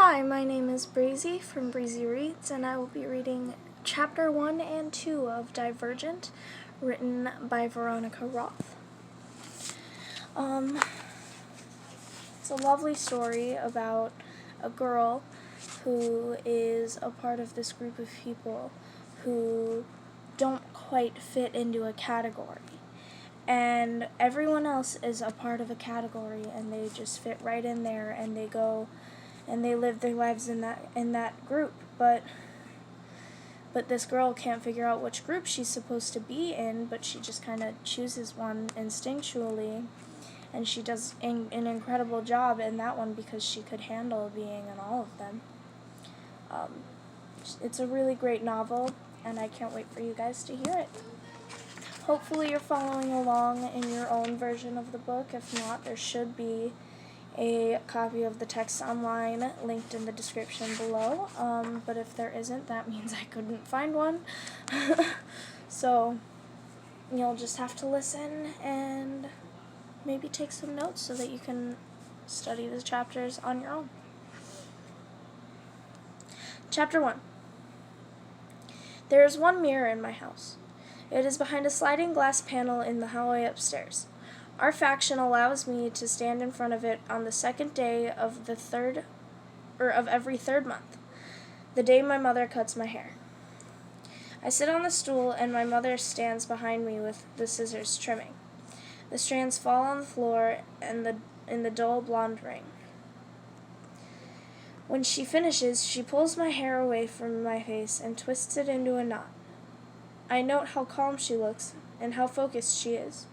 Hi, my name is Breezy from Breezy Reads, and I will be reading Chapter 1 and 2 of Divergent, written by Veronica Roth. It's a lovely story about a girl who is a part of this group of people who don't quite fit into a category. And everyone else is a part of a category, and they just fit right in there, and they go and they live their lives in that group. But this girl can't figure out which group she's supposed to be in, but she just kind of chooses one instinctually, and she does an incredible job in that one because she could handle being in all of them. It's a really great novel, and I can't wait for you guys to hear it. Hopefully you're following along in your own version of the book. If not, there should be a copy of the text online linked in the description below. But if there isn't, that means I couldn't find one. So you'll just have to listen and maybe take some notes so that you can study the chapters on your own. Chapter 1. There is one mirror in my house. It is behind a sliding glass panel in the hallway upstairs. Our faction allows me to stand in front of it on the second day of every third month, the day my mother cuts my hair. I sit on the stool, and my mother stands behind me with the scissors trimming. The strands fall on the floor and in the dull blonde ring. When she finishes, she pulls my hair away from my face and twists it into a knot. I note how calm she looks and how focused she is.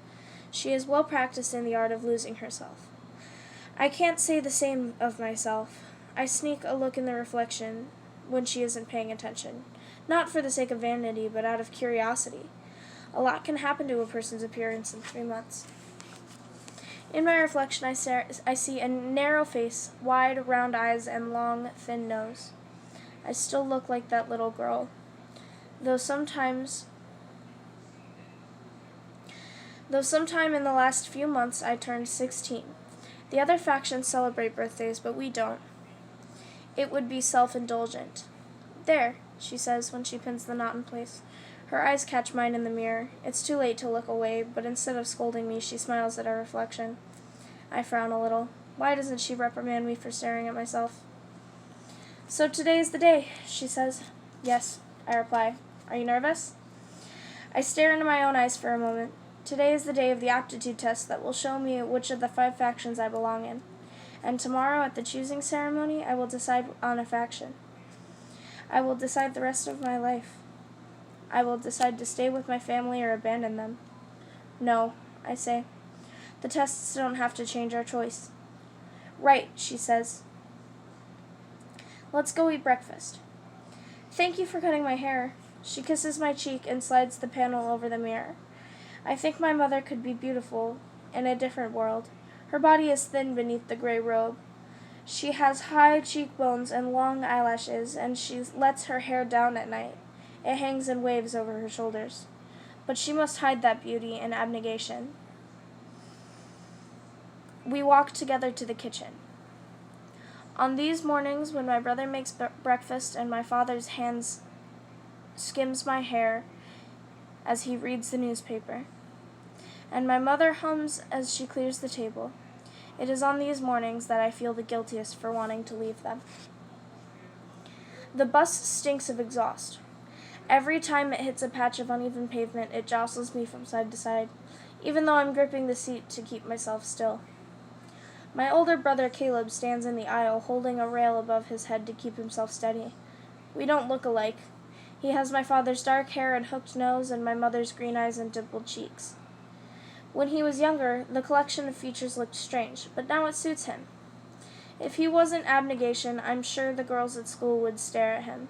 She is well practiced in the art of losing herself. I can't say the same of myself. I sneak a look in the reflection when she isn't paying attention, not for the sake of vanity, but out of curiosity. A lot can happen to a person's appearance in 3 months. In my reflection, I see a narrow face, wide, round eyes, and long, thin nose. I still look like that little girl, though sometime in the last few months I turned 16. The other factions celebrate birthdays, but we don't. It would be self-indulgent. There, she says when she pins the knot in place. Her eyes catch mine in the mirror. It's too late to look away, but instead of scolding me, she smiles at our reflection. I frown a little. Why doesn't she reprimand me for staring at myself? So today is the day, she says. Yes, I reply. Are you nervous? I stare into my own eyes for a moment. Today is the day of the aptitude test that will show me which of the 5 factions I belong in. And tomorrow at the choosing ceremony, I will decide on a faction. I will decide the rest of my life. I will decide to stay with my family or abandon them. No, I say. The tests don't have to change our choice. Right, she says. Let's go eat breakfast. Thank you for cutting my hair. She kisses my cheek and slides the panel over the mirror. I think my mother could be beautiful in a different world. Her body is thin beneath the gray robe. She has high cheekbones and long eyelashes, and she lets her hair down at night. It hangs in waves over her shoulders. But she must hide that beauty in abnegation. We walk together to the kitchen. On these mornings when my brother makes breakfast and my father's hands skims my hair as he reads the newspaper, and my mother hums as she clears the table, it is on these mornings that I feel the guiltiest for wanting to leave them. The bus stinks of exhaust. Every time it hits a patch of uneven pavement, it jostles me from side to side, even though I'm gripping the seat to keep myself still. My older brother Caleb stands in the aisle, holding a rail above his head to keep himself steady. We don't look alike. He has my father's dark hair and hooked nose, and my mother's green eyes and dimpled cheeks. When he was younger, the collection of features looked strange, but now it suits him. If he wasn't abnegation, I'm sure the girls at school would stare at him.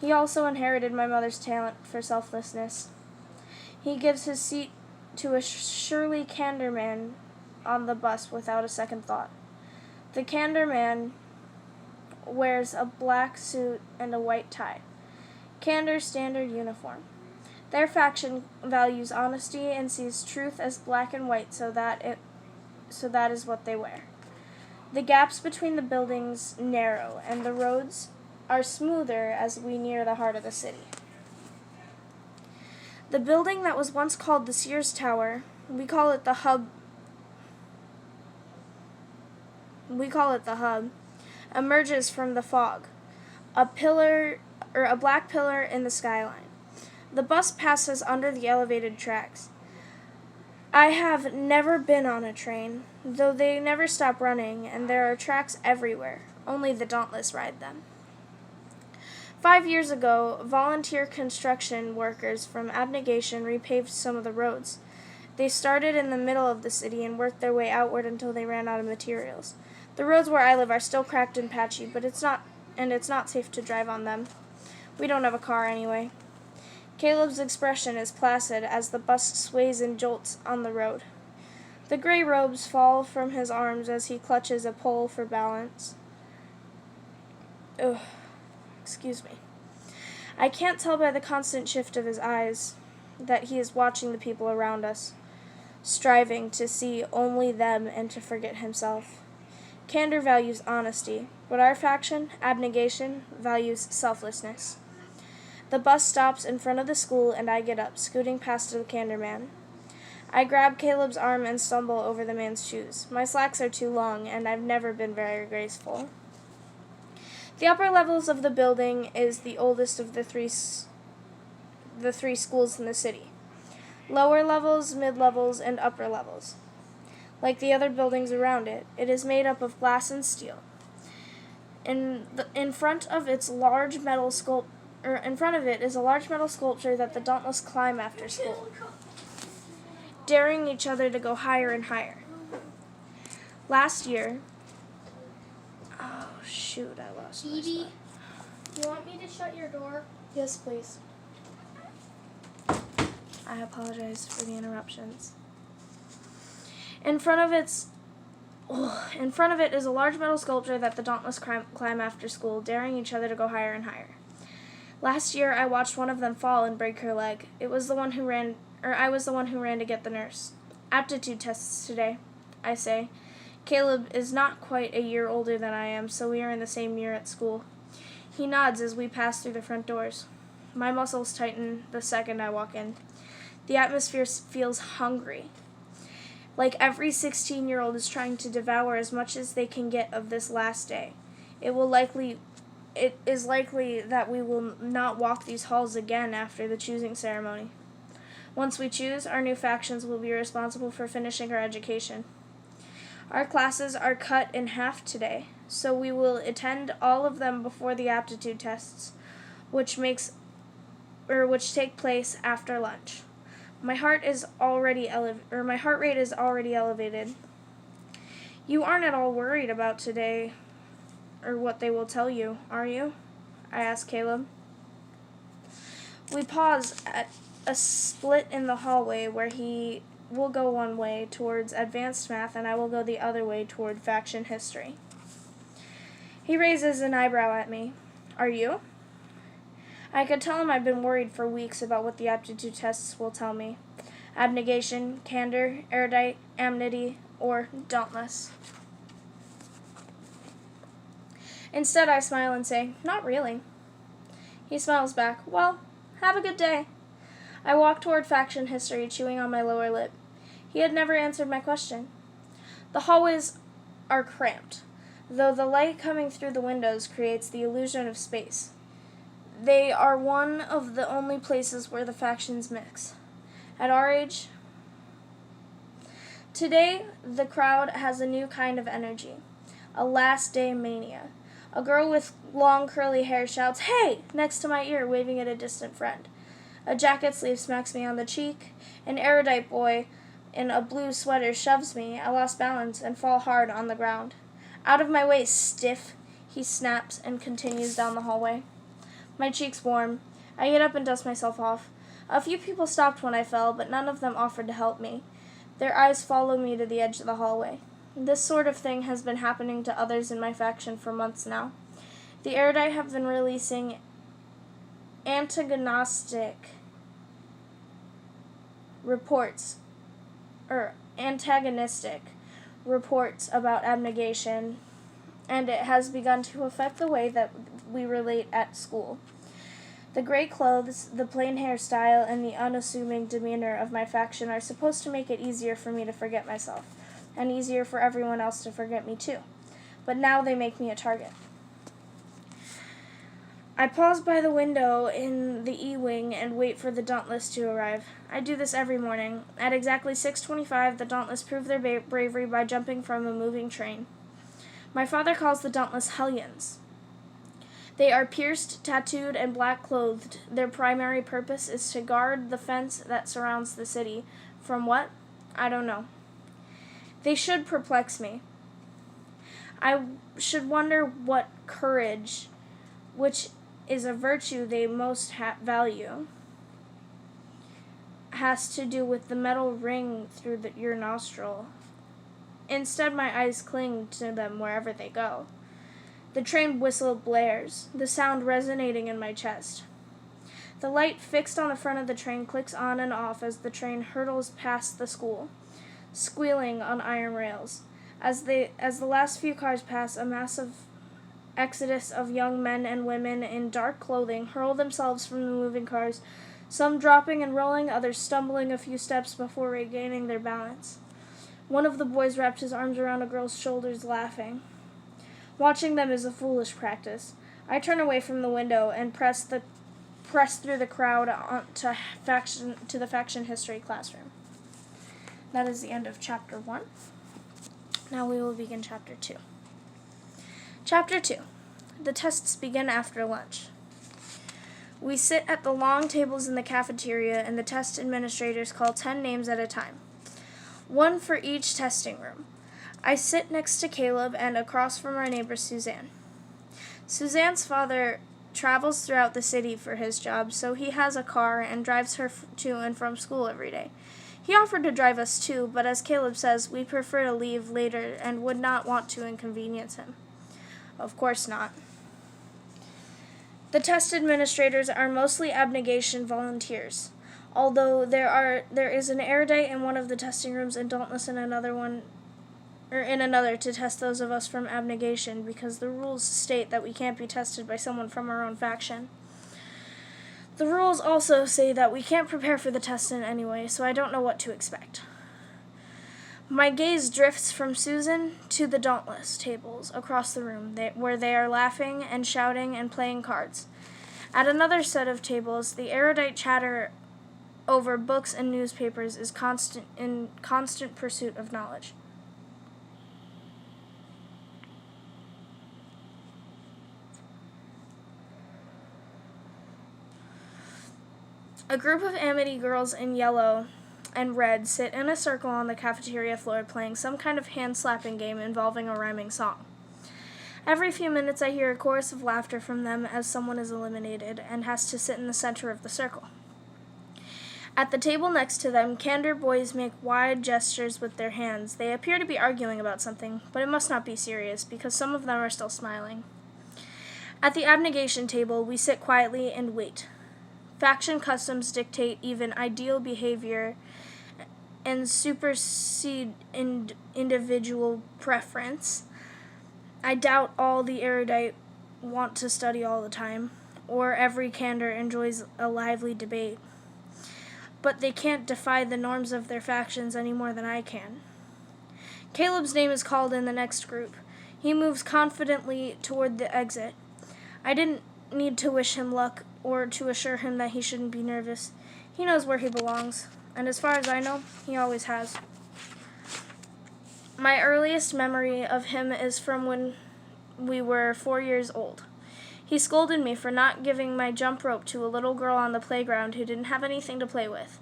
He also inherited my mother's talent for selflessness. He gives his seat to a surly candor man on the bus without a second thought. The candor man wears a black suit and a white tie. Candor's standard uniform. Their faction values honesty and sees truth as black and white, so that is what they wear. The gaps between the buildings narrow, and the roads are smoother as we near the heart of the city. The building that was once called the Sears Tower, we call it the Hub, emerges from the fog, a black pillar in the skyline. The bus passes under the elevated tracks. I have never been on a train, though they never stop running, and there are tracks everywhere. Only the dauntless ride them. 5 years ago, volunteer construction workers from Abnegation repaved some of the roads. They started in the middle of the city and worked their way outward until they ran out of materials. The roads where I live are still cracked and patchy, but it's not safe to drive on them. We don't have a car anyway. Caleb's expression is placid as the bus sways and jolts on the road. The gray robes fall from his arms as he clutches a pole for balance. Excuse me. I can't tell by the constant shift of his eyes that he is watching the people around us, striving to see only them and to forget himself. Candor values honesty, but our faction, Abnegation, values selflessness. The bus stops in front of the school, and I get up, scooting past the Candor man. I grab Caleb's arm and stumble over the man's shoes. My slacks are too long, and I've never been very graceful. The upper levels of the building is the oldest of the three schools in the city. Lower levels, mid-levels, and upper levels. Like the other buildings around it, it is made up of glass and steel. In front of it is a large metal sculpture that the dauntless climb after school, daring each other to go higher and higher. Last year, I lost my Phoebe, spot. you want me to shut your door? Yes, please. I apologize for the interruptions. In front of it is a large metal sculpture that the dauntless climb after school, daring each other to go higher and higher. Last year, I watched one of them fall and break her leg. I was the one who ran to get the nurse. Aptitude tests today, I say. Caleb is not quite a year older than I am, so we are in the same year at school. He nods as we pass through the front doors. My muscles tighten the second I walk in. The atmosphere feels hungry. Like every 16-year-old is trying to devour as much as they can get of this last day. It is likely that we will not walk these halls again after the choosing ceremony. Once we choose, our new factions will be responsible for finishing our education. Our classes are cut in half today, so we will attend all of them before the aptitude tests, which take place after lunch. My heart rate is already elevated. You aren't at all worried about today or what they will tell you, are you? I asked Caleb. We pause at a split in the hallway where he will go one way towards advanced math and I will go the other way toward faction history. He raises an eyebrow at me. Are you? I could tell him I've been worried for weeks about what the aptitude tests will tell me. Abnegation, candor, erudite, amity, or dauntless. Instead, I smile and say, not really. He smiles back. Well, have a good day. I walk toward faction history, chewing on my lower lip. He had never answered my question. The hallways are cramped, though the light coming through the windows creates the illusion of space. They are one of the only places where the factions mix. At our age, today the crowd has a new kind of energy, a last day mania. A girl with long curly hair shouts, "Hey!" next to my ear, waving at a distant friend. A jacket sleeve smacks me on the cheek. An erudite boy in a blue sweater shoves me. I lost balance and fall hard on the ground. Out of my way, stiff, he snaps and continues down the hallway. My cheeks warm. I get up and dust myself off. A few people stopped when I fell, but none of them offered to help me. Their eyes follow me to the edge of the hallway. This sort of thing has been happening to others in my faction for months now. The erudite have been releasing antagonistic reports about abnegation, and it has begun to affect the way that we relate at school. The gray clothes, the plain hairstyle, and the unassuming demeanor of my faction are supposed to make it easier for me to forget myself, and easier for everyone else to forget me too. But now they make me a target. I pause by the window in the E-wing and wait for the Dauntless to arrive. I do this every morning. At exactly 6:25, the Dauntless prove their bravery by jumping from a moving train. My father calls the Dauntless Hellions. They are pierced, tattooed, and black-clothed. Their primary purpose is to guard the fence that surrounds the city. From what? I don't know. They should perplex me. I should wonder what courage, which is a virtue they most value, has to do with the metal ring through your nostril. Instead, my eyes cling to them wherever they go. The train whistle blares, the sound resonating in my chest. The light fixed on the front of the train clicks on and off as the train hurtles past the school, squealing on iron rails. As the last few cars pass, a massive exodus of young men and women in dark clothing hurl themselves from the moving cars, some dropping and rolling, others stumbling a few steps before regaining their balance. One of the boys wrapped his arms around a girl's shoulders, laughing. Watching them is a foolish practice. I turn away from the window and press through the crowd to the faction history classroom. That is the end of Chapter 1. Now we will begin Chapter 2. Chapter 2. The tests begin after lunch. We sit at the long tables in the cafeteria, and the test administrators call 10 names at a time, one for each testing room. I sit next to Caleb and across from our neighbor Suzanne. Suzanne's father travels throughout the city for his job, so he has a car and drives her to and from school every day. He offered to drive us too, but as Caleb says, we prefer to leave later and would not want to inconvenience him. Of course not. The test administrators are mostly abnegation volunteers, although there is an erudite in one of the testing rooms and Dauntless in another to test those of us from abnegation, because the rules state that we can't be tested by someone from our own faction. The rules also say that we can't prepare for the test in any way, so I don't know what to expect. My gaze drifts from Susan to the Dauntless tables across the room, where they are laughing and shouting and playing cards. At another set of tables, the erudite chatter over books and newspapers is in constant pursuit of knowledge. A group of Amity girls in yellow and red sit in a circle on the cafeteria floor playing some kind of hand-slapping game involving a rhyming song. Every few minutes I hear a chorus of laughter from them as someone is eliminated and has to sit in the center of the circle. At the table next to them, Candor boys make wide gestures with their hands. They appear to be arguing about something, but it must not be serious, because some of them are still smiling. At the abnegation table, we sit quietly and wait. Faction customs dictate even ideal behavior and supersede individual preference. I doubt all the erudite want to study all the time, or every candor enjoys a lively debate. But they can't defy the norms of their factions any more than I can. Caleb's name is called in the next group. He moves confidently toward the exit. I didn't need to wish him luck or to assure him that he shouldn't be nervous. He knows where he belongs, and as far as I know, he always has. My earliest memory of him is from when we were 4 years old. He scolded me for not giving my jump rope to a little girl on the playground who didn't have anything to play with.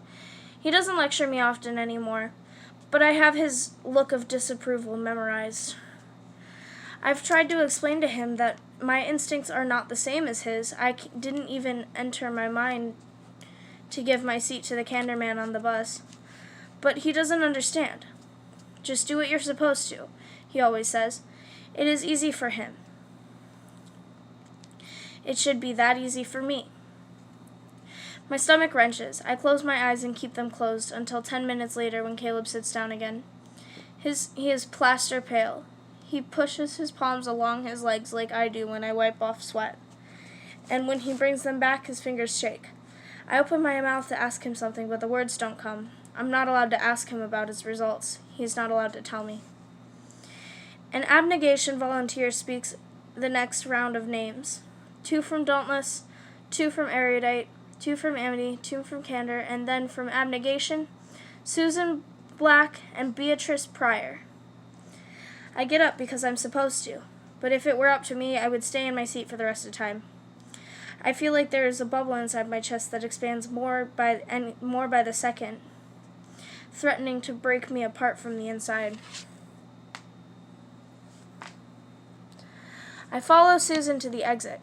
He doesn't lecture me often anymore, but I have his look of disapproval memorized. I've tried to explain to him that my instincts are not the same as his. I didn't even enter my mind to give my seat to the candor man on the bus. But he doesn't understand. Just do what you're supposed to, he always says. It is easy for him. It should be that easy for me. My stomach wrenches. I close my eyes and keep them closed until 10 minutes later when Caleb sits down again. He is plaster pale. He pushes his palms along his legs like I do when I wipe off sweat. And when he brings them back, his fingers shake. I open my mouth to ask him something, but the words don't come. I'm not allowed to ask him about his results. He's not allowed to tell me. An abnegation volunteer speaks the next round of names. 2 from Dauntless, 2 from Erudite, 2 from Amity, 2 from Candor, and then from Abnegation, Susan Black and Beatrice Pryor. I get up because I'm supposed to, but if it were up to me, I would stay in my seat for the rest of the time. I feel like there is a bubble inside my chest that expands more by the second, threatening to break me apart from the inside. I follow Susan to the exit.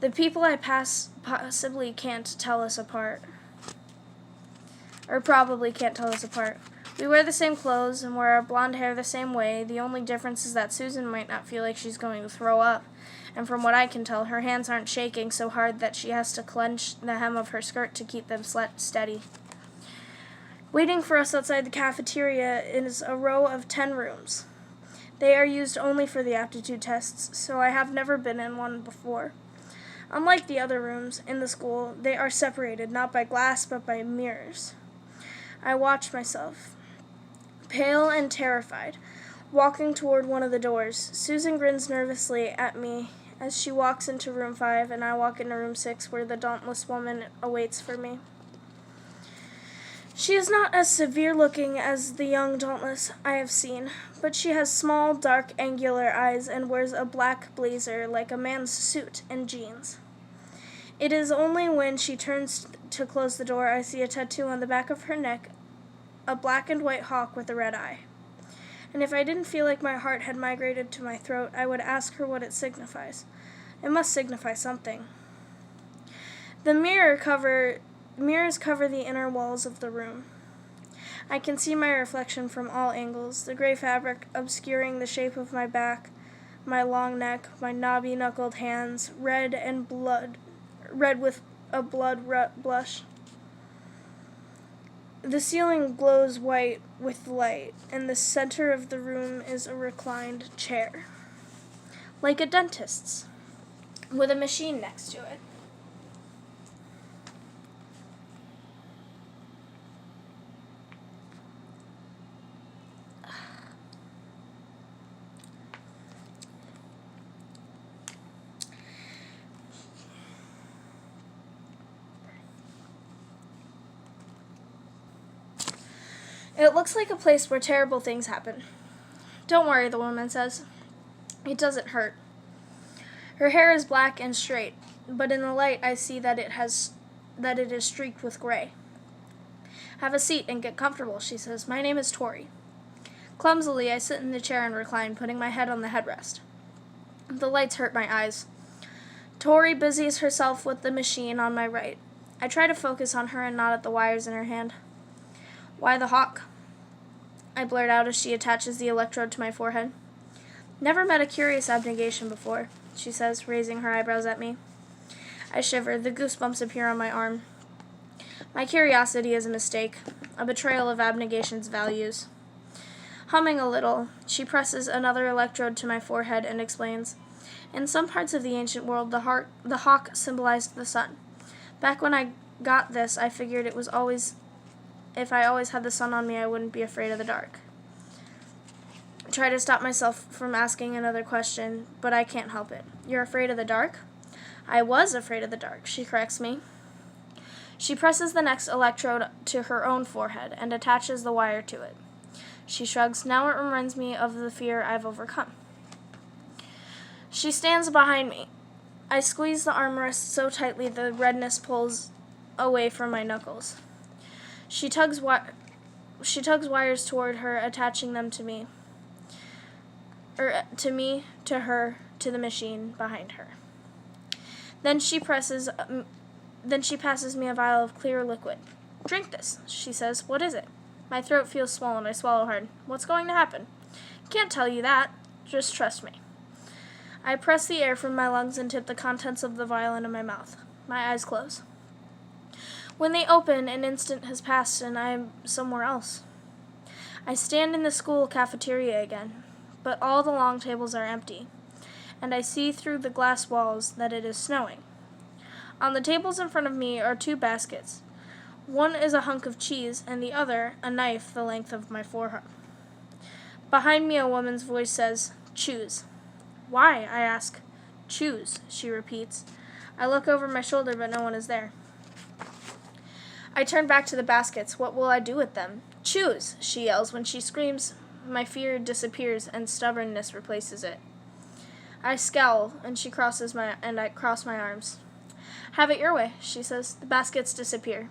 The people I pass possibly can't tell us apart. Or probably can't tell us apart. We wear the same clothes and wear our blonde hair the same way. The only difference is that Susan might not feel like she's going to throw up. And from what I can tell, her hands aren't shaking so hard that she has to clench the hem of her skirt to keep them steady. Waiting for us outside the cafeteria is a row of 10 rooms. They are used only for the aptitude tests, so I have never been in one before. Unlike the other rooms in the school, they are separated not by glass but by mirrors. I watch myself, pale and terrified, walking toward one of the doors. Susan grins nervously at me as she walks into room 5, and I walk into room 6 where the dauntless woman awaits for me. She is not as severe-looking as the young Dauntless I have seen, but she has small, dark, angular eyes and wears a black blazer like a man's suit and jeans. It is only when she turns to close the door I see a tattoo on the back of her neck, a black and white hawk with a red eye. And if I didn't feel like my heart had migrated to my throat, I would ask her what it signifies. It must signify something. The mirrors cover the inner walls of the room. I can see my reflection from all angles, the gray fabric obscuring the shape of my back, my long neck, my knobby-knuckled hands, red with a blood blush. The ceiling glows white with light, and the center of the room is a reclined chair, like a dentist's, with a machine next to it. It looks like a place where terrible things happen. Don't worry, the woman says. It doesn't hurt. Her hair is black and straight, but in the light I see that it is streaked with gray. Have a seat and get comfortable, she says. My name is Tori. Clumsily, I sit in the chair and recline, putting my head on the headrest. The lights hurt my eyes. Tori busies herself with the machine on my right. I try to focus on her and nod at the wires in her hand. Why the hawk? I blurt out as she attaches the electrode to my forehead. Never met a curious abnegation before, she says, raising her eyebrows at me. I shiver. The goosebumps appear on my arm. My curiosity is a mistake, a betrayal of abnegation's values. Humming a little, she presses another electrode to my forehead and explains, in some parts of the ancient world, the hawk symbolized the sun. Back when I got this, I figured if I always had the sun on me, I wouldn't be afraid of the dark. I try to stop myself from asking another question, but I can't help it. You're afraid of the dark? I was afraid of the dark, she corrects me. She presses the next electrode to her own forehead and attaches the wire to it. She shrugs. Now it reminds me of the fear I've overcome. She stands behind me. I squeeze the armrest so tightly the redness pulls away from my knuckles. She tugs wires toward her, attaching them to me. To her, to the machine behind her. Then she passes me a vial of clear liquid. Drink this, she says. What is it? My throat feels swollen. I swallow hard. What's going to happen? Can't tell you that. Just trust me. I press the air from my lungs and tip the contents of the vial into my mouth. My eyes close. When they open, an instant has passed and I am somewhere else. I stand in the school cafeteria again, but all the long tables are empty, and I see through the glass walls that it is snowing. On the tables in front of me are 2 baskets. One is a hunk of cheese, and the other a knife the length of my forearm. Behind me, a woman's voice says, "Choose." "Why?" I ask. "Choose," she repeats. I look over my shoulder, but no one is there. I turn back to the baskets. What will I do with them? "Choose," she yells. When she screams, my fear disappears and stubbornness replaces it. I scowl, and I cross my arms. "Have it your way," she says. The baskets disappear.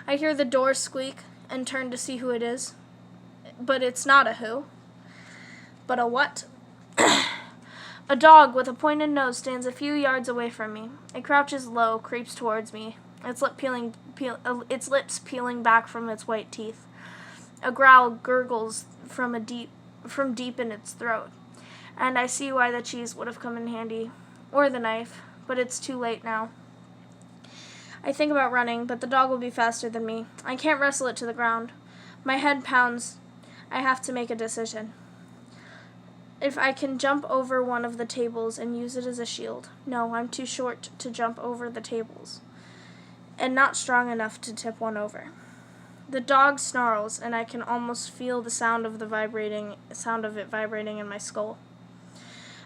I hear the door squeak and turn to see who it is. But it's not a who. But a what? A dog with a pointed nose stands a few yards away from me. It crouches low, creeps towards me, its lips peeling back from its white teeth. A growl gurgles from deep in its throat, and I see why the cheese would have come in handy, or the knife, but it's too late now. I think about running, but the dog will be faster than me. I can't wrestle it to the ground. My head pounds. I have to make a decision. If I can jump over one of the tables and use it as a shield. No, I'm too short to jump over the tables, and not strong enough to tip one over. The dog snarls, and I can almost feel the sound of it vibrating in my skull.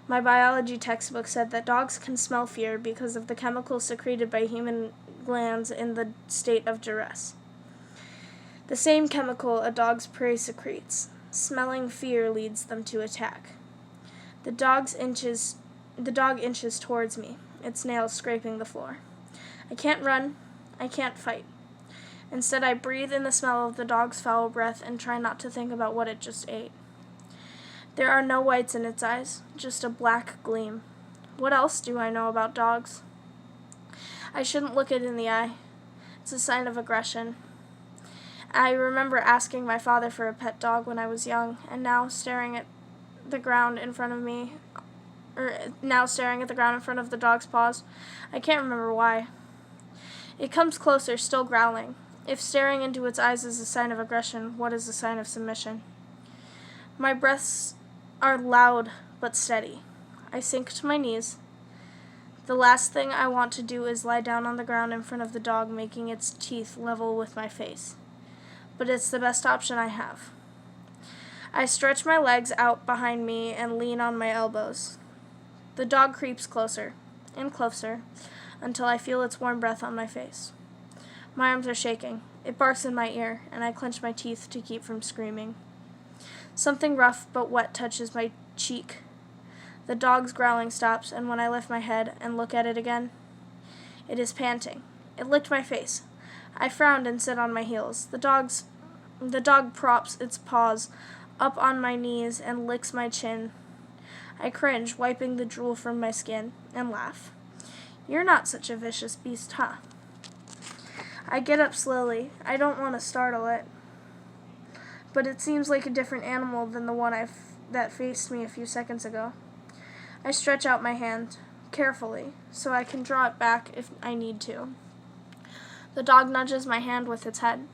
My biology textbook said that dogs can smell fear because of the chemicals secreted by human glands in the state of duress. The same chemical a dog's prey secretes. Smelling fear leads them to attack. The dog inches towards me, its nails scraping the floor. I can't run. I can't fight. Instead, I breathe in the smell of the dog's foul breath and try not to think about what it just ate. There are no whites in its eyes, just a black gleam. What else do I know about dogs? I shouldn't look it in the eye. It's a sign of aggression. I remember asking my father for a pet dog when I was young, and now staring at the ground in front of the dog's paws. I can't remember why. It comes closer, still growling. If staring into its eyes is a sign of aggression, what is a sign of submission? My breaths are loud but steady. I sink to my knees. The last thing I want to do is lie down on the ground in front of the dog, making its teeth level with my face. But it's the best option I have. I stretch my legs out behind me and lean on my elbows. The dog creeps closer and closer until I feel its warm breath on my face. My arms are shaking. It barks in my ear, and I clench my teeth to keep from screaming. Something rough but wet touches my cheek. The dog's growling stops, and when I lift my head and look at it again, it is panting. It licked my face. I frowned and sit on my heels. The dog props its paws up on my knees and licks my chin. I cringe, wiping the drool from my skin, and laugh. "You're not such a vicious beast, huh?" I get up slowly. I don't want to startle it, but it seems like a different animal than the one that faced me a few seconds ago. I stretch out my hand, carefully, so I can draw it back if I need to. The dog nudges my hand with its head.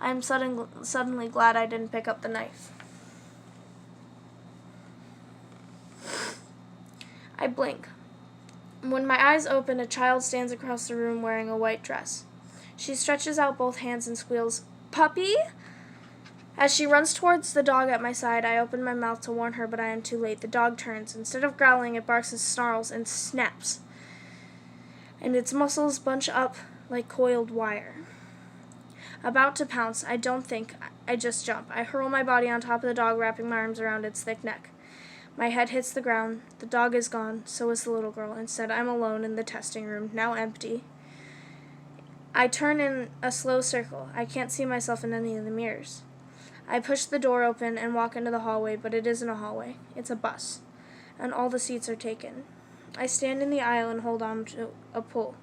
I am suddenly glad I didn't pick up the knife. I blink. When my eyes open, a child stands across the room wearing a white dress. She stretches out both hands and squeals, "Puppy?" As she runs towards the dog at my side, I open my mouth to warn her, but I am too late. The dog turns. Instead of growling, it barks and snarls and snaps, and its muscles bunch up like coiled wire. About to pounce, I don't think. I just jump. I hurl my body on top of the dog, wrapping my arms around its thick neck. My head hits the ground. The dog is gone. So is the little girl. Instead, I'm alone in the testing room, now empty. I turn in a slow circle. I can't see myself in any of the mirrors. I push the door open and walk into the hallway, but it isn't a hallway. It's a bus, and all the seats are taken. I stand in the aisle and hold on to a pole.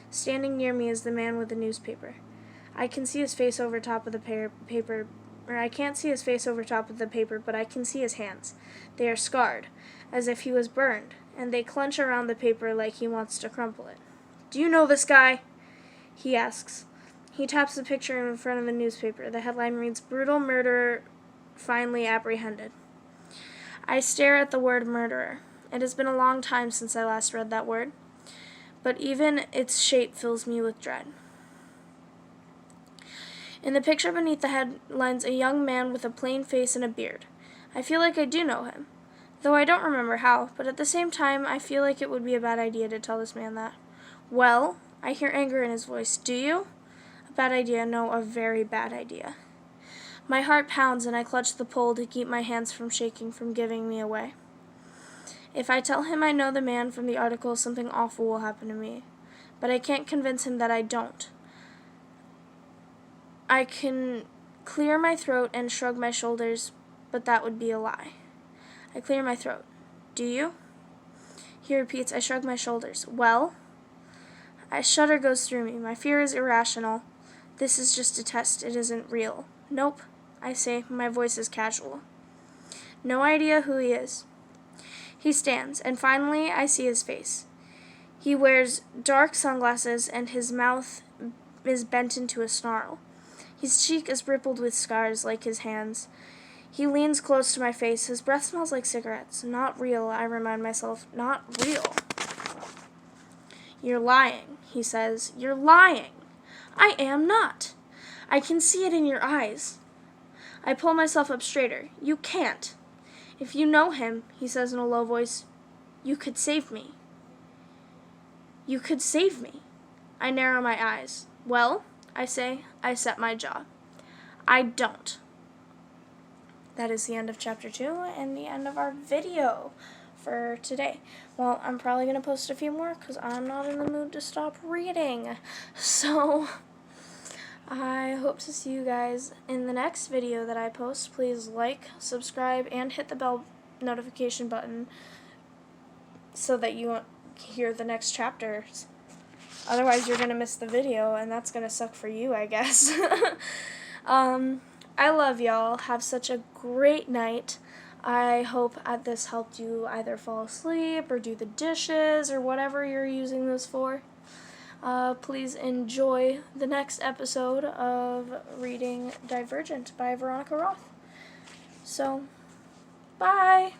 Standing near me is the man with the newspaper. I can see his face over top of the paper, I can't see his face over top of the paper, but I can see his hands. They are scarred, as if he was burned, and they clench around the paper like he wants to crumple it. "Do you know this guy?" he asks. He taps the picture in front of a newspaper. The headline reads, "Brutal Murderer Finally Apprehended." I stare at the word murderer. It has been a long time since I last read that word, but even its shape fills me with dread. In the picture beneath the headlines, a young man with a plain face and a beard. I feel like I do know him, though I don't remember how, but at the same time, I feel like it would be a bad idea to tell this man that. "Well?" I hear anger in his voice. "Do you?" A bad idea, no, a very bad idea. My heart pounds and I clutch the pole to keep my hands from shaking, from giving me away. If I tell him I know the man from the article, something awful will happen to me. But I can't convince him that I don't. I can clear my throat and shrug my shoulders, but that would be a lie. I clear my throat. "Do you?" He repeats. I shrug my shoulders. "Well?" A shudder goes through me. My fear is irrational. This is just a test. It isn't real. "Nope," I say. My voice is casual. No idea who he is. He stands, and finally I see his face. He wears dark sunglasses, and his mouth is bent into a snarl. His cheek is rippled with scars like his hands. He leans close to my face. His breath smells like cigarettes. Not real, I remind myself. Not real. "You're lying," he says. "You're lying." I am not. I can see it in your eyes. I pull myself up straighter. "You can't. If you know him," he says in a low voice, "you could save me." "You could save me." I narrow my eyes. "Well," I say. I set my jaw. "I don't." That is the end of chapter 2 and the end of our video for today. Well, I'm probably going to post a few more because I'm not in the mood to stop reading. So, I hope to see you guys in the next video that I post. Please like, subscribe, and hit the bell notification button so that you won't hear the next chapters. Otherwise, you're going to miss the video, and that's going to suck for you, I guess. I love y'all. Have such a great night. I hope this helped you either fall asleep or do the dishes or whatever you're using this for. Please enjoy the next episode of reading Divergent by Veronica Roth. So, bye!